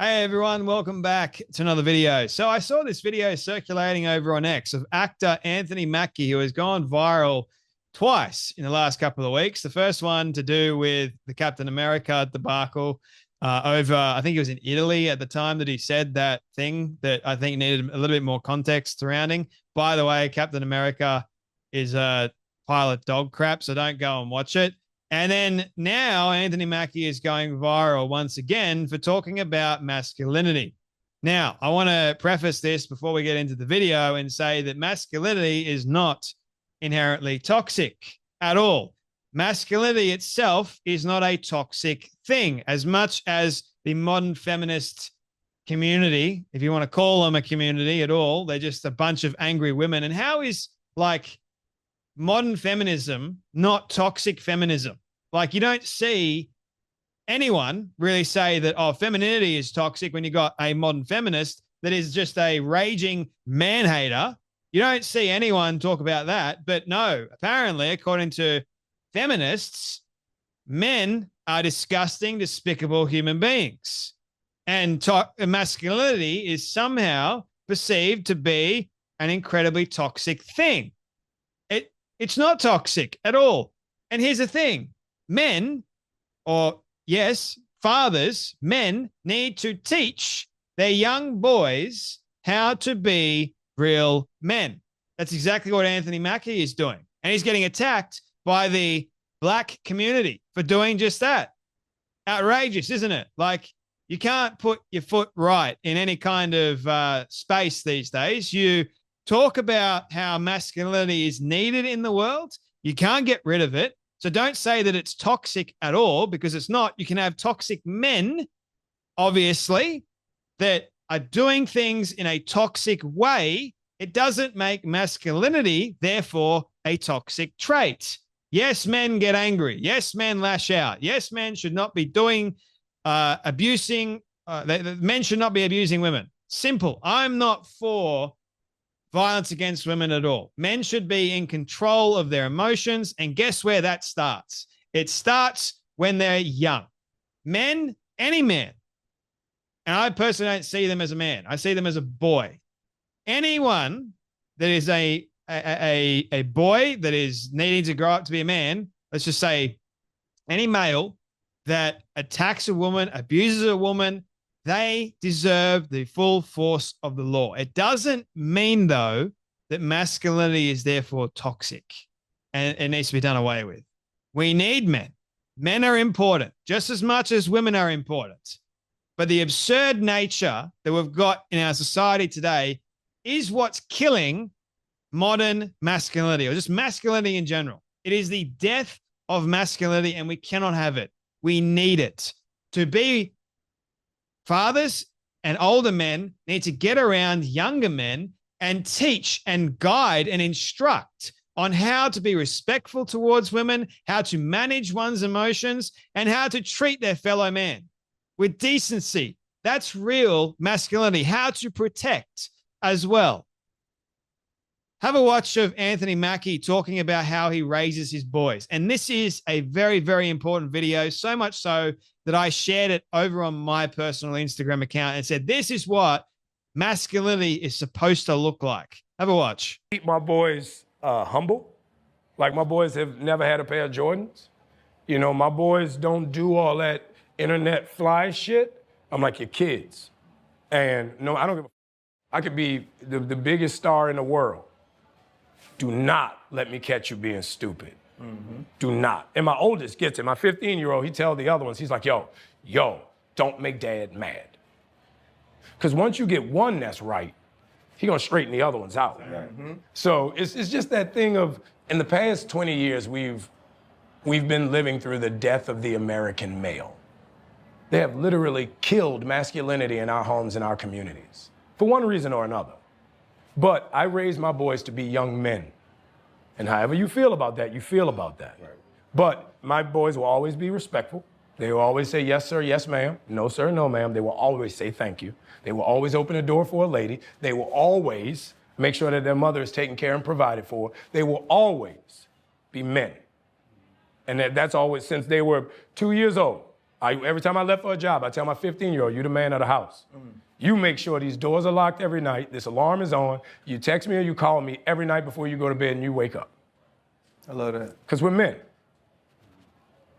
Hey everyone, welcome back to another video. So I saw this video circulating over on X of actor Anthony Mackie, who has gone viral twice in the last couple of weeks. The first one to do with the Captain America debacle over, I think it was in Italy at the time that he said that thing that I think needed a little bit more context surrounding. By the way, Captain America is a pile of dog crap, so don't go and watch it. And then now Anthony Mackie is going viral once again for talking about masculinity. Now, I want to preface this before we get into the video and say that masculinity is not inherently toxic at all. Masculinity itself is not a toxic thing, as much as the modern feminist community, if you want to call them a community at all, they're just a bunch of angry women. And how is modern feminism not toxic feminism? Like, you don't see anyone really say that, oh, femininity is toxic when you got a modern feminist that is just a raging man hater. You don't see anyone talk about that. But no, apparently, according to feminists, men are disgusting, despicable human beings. And masculinity is somehow perceived to be an incredibly toxic thing. It's not toxic at all. And here's the thing. Men, or yes, fathers, men need to teach their young boys how to be real men. That's exactly what Anthony Mackie is doing. And he's getting attacked by the black community for doing just that. Outrageous, isn't it? Like, you can't put your foot right in any kind of space these days. You talk about how masculinity is needed in the world. You can't get rid of it. So don't say that it's toxic at all, because it's not. You can have toxic men, obviously, that are doing things in a toxic way. It doesn't make masculinity, therefore, a toxic trait. Yes, men get angry. Yes, men lash out. Yes, men should not be doing abusing. Men should not be abusing women. Simple. I'm not for violence against women at all. Men should be in control of their emotions. And guess where that starts? It starts when they're young. Men, any man, and I personally don't see them as a man. I see them as a boy. Anyone that is a boy that is needing to grow up to be a man, let's just say any male that attacks a woman, abuses a woman, they deserve the full force of the law. It doesn't mean, though, that masculinity is therefore toxic and it needs to be done away with. We need men. Men are important just as much as women are important. But the absurd nature that we've got in our society today is what's killing modern masculinity, or just masculinity in general. It is the death of masculinity, and we cannot have it. We need it. To be fathers and older men need to get around younger men and teach and guide and instruct on how to be respectful towards women, how to manage one's emotions, and how to treat their fellow man with decency. That's real masculinity. How to protect as well. Have a watch of Anthony Mackie talking about how he raises his boys. And this is a very, very important video, so much so that I shared it over on my personal Instagram account and said, this is what masculinity is supposed to look like. Have a watch. Keep my boys humble. Like, my boys have never had a pair of Jordans. You know, my boys don't do all that internet fly shit. I'm like your kids. And no, I don't give a I could be the biggest star in the world. Do not let me catch you being stupid. Mm-hmm. Do not. And my oldest gets it. My 15-year-old, he tells the other ones, he's like, yo, don't make dad mad. Because once you get one that's right, he gonna straighten the other ones out. Mm-hmm. So it's just that thing of, in the past 20 years, we've been living through the death of the American male. They have literally killed masculinity in our homes and our communities, for one reason or another. But I raised my boys to be young men. And however you feel about that, you feel about that. Right. But my boys will always be respectful. They will always say, yes, sir, yes, ma'am. No, sir, no, ma'am. They will always say thank you. They will always open the door for a lady. They will always make sure that their mother is taken care and provided for. They will always be men. And that's always since they were 2 years old. Every time I left for a job, I tell my 15-year-old, you the man of the house. You make sure these doors are locked every night, this alarm is on, you text me or you call me every night before you go to bed and you wake up. I love that. Because we're men.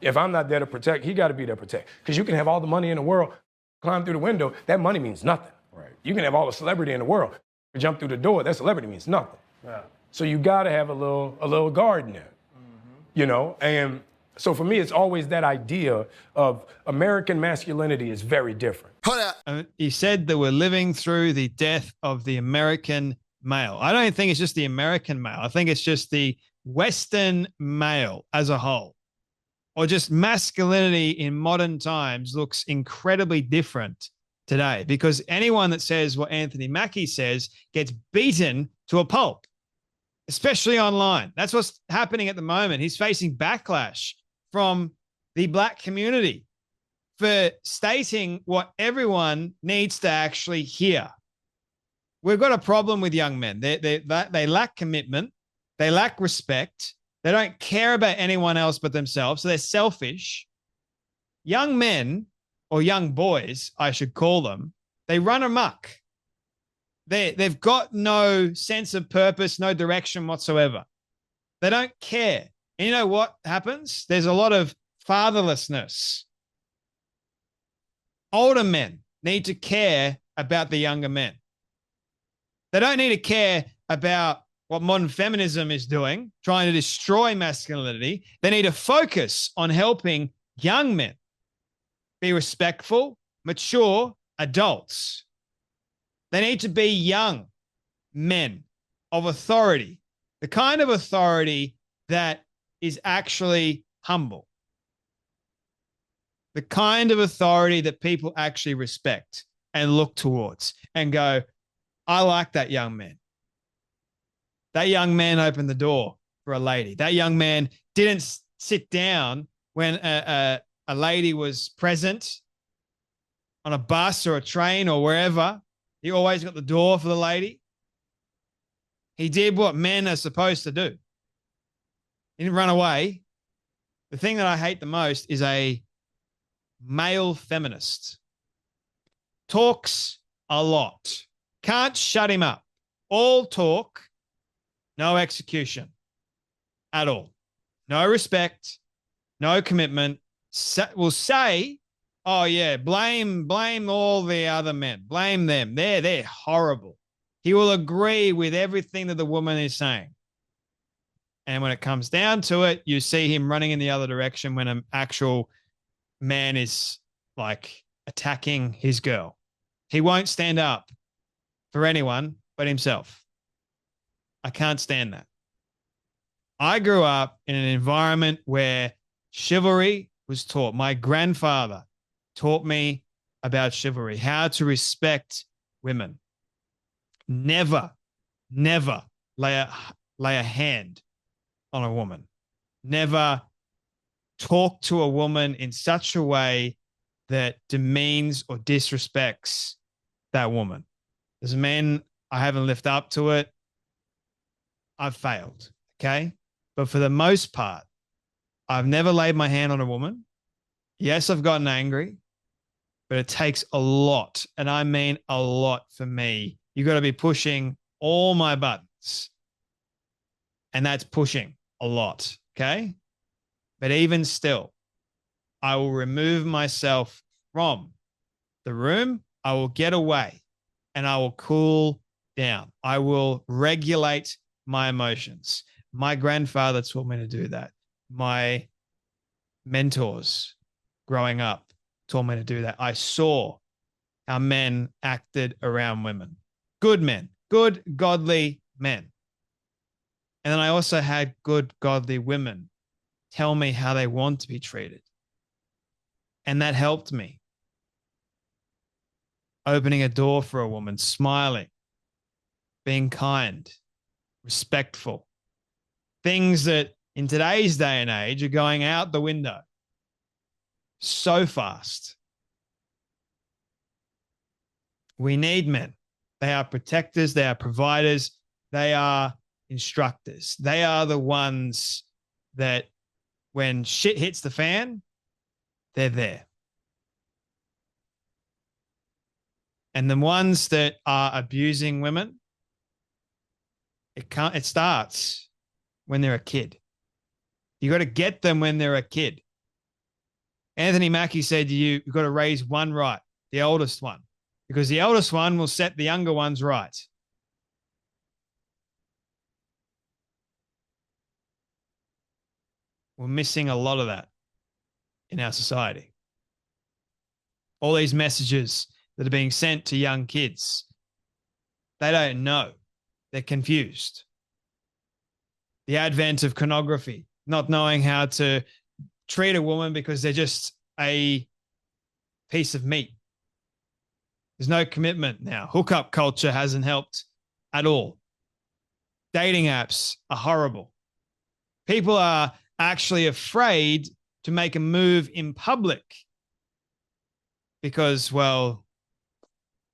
If I'm not there to protect, he got to be there to protect. Because you can have all the money in the world, climb through the window, that money means nothing. Right. You can have all the celebrity in the world, jump through the door, that celebrity means nothing. Yeah. So you got to have a little guard in there, you know? And so for me, it's always that idea of American masculinity is very different. He said that we're living through the death of the American male. I don't think it's just the American male. I think it's just the Western male as a whole, or just masculinity in modern times looks incredibly different today, because anyone that says what Anthony Mackie says gets beaten to a pulp, especially online. That's what's happening at the moment. He's facing backlash from the black community for stating what everyone needs to actually hear. We've got a problem with young men. They lack commitment. They lack respect. They don't care about anyone else but themselves. So they're selfish. Young men, or young boys, I should call them, they run amok. They've got no sense of purpose, no direction whatsoever. They don't care. And you know what happens? There's a lot of fatherlessness. Older men need to care about the younger men. They don't need to care about what modern feminism is doing, trying to destroy masculinity. They need to focus on helping young men be respectful, mature adults. They need to be young men of authority, the kind of authority that is actually humble, the kind of authority that people actually respect and look towards and go, I like that young man. That young man opened the door for a lady. That young man didn't sit down when a lady was present on a bus or a train or wherever. He always got the door for the lady. He did what men are supposed to do. He didn't run away. The thing that I hate the most is a male feminist. Talks a lot. Can't shut him up. All talk, no execution at all. No respect, no commitment. Will say, oh yeah, blame all the other men. Blame them. They're horrible. He will agree with everything that the woman is saying. And when it comes down to it, you see him running in the other direction when an actual man is like attacking his girl. He won't stand up for anyone but himself. I can't stand that. I grew up in an environment where chivalry was taught. My grandfather taught me about chivalry, how to respect women. Never lay a hand on a woman. Never talk to a woman in such a way that demeans or disrespects that woman. As a man, I haven't lived up to it. I've failed, okay? But for the most part, I've never laid my hand on a woman. Yes, I've gotten angry, but it takes a lot, and I mean a lot for me. You got to be pushing all my buttons, and that's pushing a lot, okay? But even still, I will remove myself from the room. I will get away, and I will cool down. I will regulate my emotions. My grandfather taught me to do that. My mentors growing up taught me to do that. I saw how men acted around women. Good men, good, godly men. And then I also had good, godly women tell me how they want to be treated. And that helped me. Opening a door for a woman, smiling, being kind, respectful. Things that in today's day and age are going out the window so fast. We need men. They are protectors. They are providers. They are instructors. They are the ones that when shit hits the fan, they're there. And the ones that are abusing women, it starts when they're a kid. You got to get them when they're a kid. Anthony Mackie said to you, you've got to raise one right, the oldest one, because the oldest one will set the younger ones right. We're missing a lot of that in our society. All these messages that are being sent to young kids, they don't know. They're confused. The advent of pornography, not knowing how to treat a woman because they're just a piece of meat. There's no commitment now. Hookup culture hasn't helped at all. Dating apps are horrible. People are actually afraid to make a move in public because, well,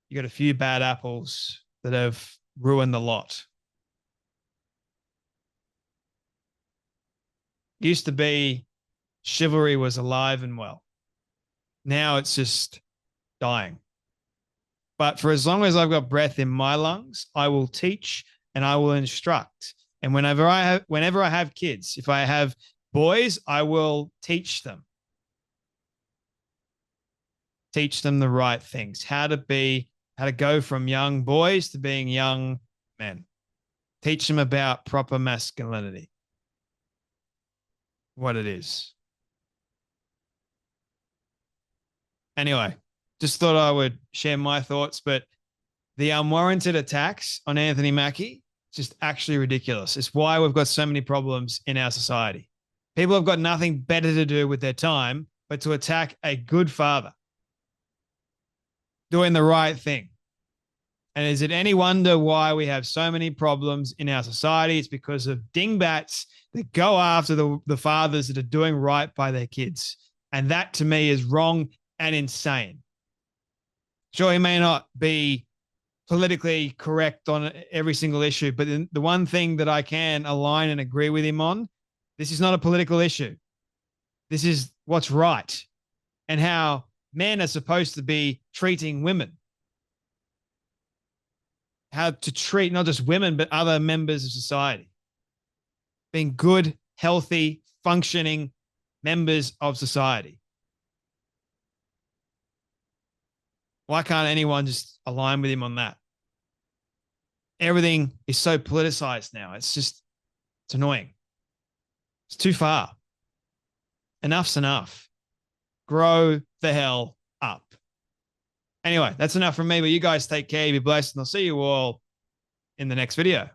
you got a few bad apples that have ruined the lot. Used to be chivalry was alive and well. Now it's just dying. But for as long as I've got breath in my lungs, I will teach and I will instruct. And whenever I have kids, if I have boys, I will teach them. Teach them the right things, how to go from young boys to being young men. Teach them about proper masculinity, what it is. Anyway, just thought I would share my thoughts, but the unwarranted attacks on Anthony Mackie, just actually ridiculous. It's why we've got so many problems in our society. People have got nothing better to do with their time but to attack a good father doing the right thing. And is it any wonder why we have so many problems in our society? It's because of dingbats that go after the fathers that are doing right by their kids. And that to me is wrong and insane. Sure, he may not be politically correct on every single issue, but the one thing that I can align and agree with him on, this is not a political issue. This is what's right and how men are supposed to be treating women. How to treat not just women, but other members of society. Being good, healthy, functioning members of society. Why can't anyone just align with him on that? Everything is so politicized now. It's annoying. It's too far. Enough's enough. Grow the hell up. Anyway, that's enough from me, but you guys take care. Be blessed, and I'll see you all in the next video.